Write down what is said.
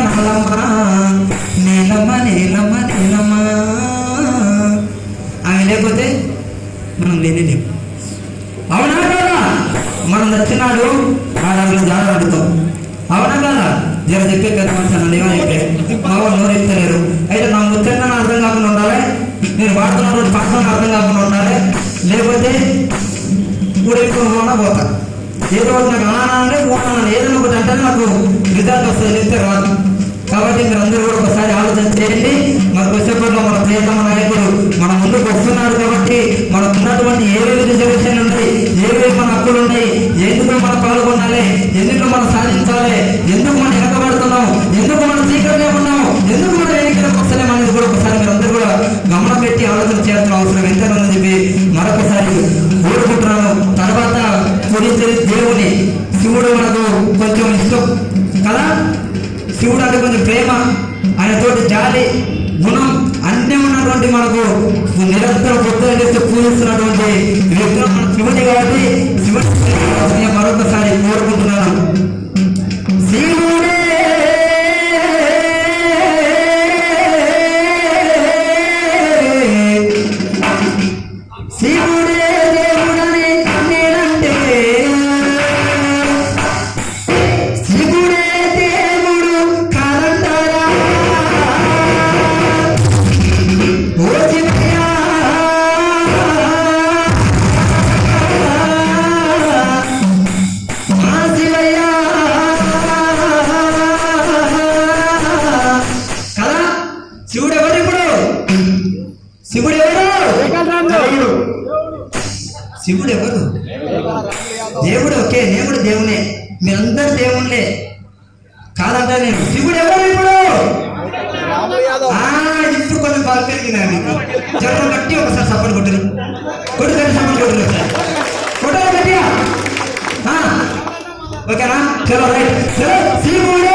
నాలమ్మ నీలమ్మ నీలమ్మ నీలమ్మ. ఆమె లేకపోతే మనం లేని. అవునా కదా? మనం నచ్చినాడు ఆడాళ్ళు జాడాడుతాం. అవునా కదా? జర చెప్పే కదా మనుషులు ఏమో చెప్పే మా వాళ్ళు నోరు ఎత్తలేరు. అయితే నా ముచ్చట అర్థం కాకుండా ఉండాలి, నేను వాడుతున్న రోజు పక్కన అర్థం కాకుండా ఉండాలి, లేకపోతే ఊరేసుకోకుండా పోతా. ఏదో నాకు అనానంటే పోతాను, ఏదైనా ఒకటి అంటే నాకు రిజల్ట్ వస్తుంది, చెప్తే రాదు. కాబట్టి మీరు అందరూ కూడా ఒకసారి ఆలోచన చేయండి. మరి వచ్చేప్పట్లో మన ప్రియతమ నాయకుడు మన ముందుకు వస్తున్నాడు. కాబట్టి మనకు ఉన్నటువంటి ఏవేవి రిజర్వేషన్లు ఉన్నాయి, ఏవేవి మన హక్కులు ఉన్నాయి, ఎందుకు మనం పాల్గొనాలి, ఎందుకు మనం సాధించాలి, ఎందుకు మనం వెనకబడుతున్నాం, ఎందుకు మనం సీక్రెట్గా ఉన్నాం, ఎందుకు మనం ఎన్నికలకు వస్తలేం అనేది కూడా ఒకసారి మీరు అందరూ కూడా గమనం పెట్టి ఆలోచన చేయాల్సిన అవసరం ఎంతైనా ఉందని చెప్పి మరొకసారి కోరుకుంటున్నాను. తర్వాత గురించి దేవుని శివుడు మనకు కొంచెం ఇష్టం కదా. శివుడు అంటే కొంచెం ప్రేమ, ఆయనతోటి జాలి గుణం అన్నీ ఉన్నటువంటి మనకు నిరంతరం పొద్దున చేస్తే పూజిస్తున్నటువంటి వ్యక్తులు మన శివుడి. కాబట్టి శివుడి మరొకసారి కోరుకుంటున్నాను. శివుడే శివుడే దేవుడని నేనంటే, శివుడే దేవుడు కాదంటారా? ఓ శివయ్య మా శివయ్య కదా. శివుడు ఎవరు? ఇప్పుడు శివుడు ఎవరు? శివుడు ఎవరు? దేవుడు. ఓకే, దేవుడు దేవునే, మీరందరూ దేవుళ్ళే కాదంటా నేను. శివుడు ఎవరు? ఇప్పుడు ఇప్పుడు కొంచెం బాగా పెరిగినా మీకు జనం బట్టి ఒకసారి సపోర్ట్ కొట్టరు, కొట్టుకొని సపోర్ట్ కొట్టరు, కొట్టాలి గట్టిగా. ఓకేనా? చలో రైట్. చలో శివుడే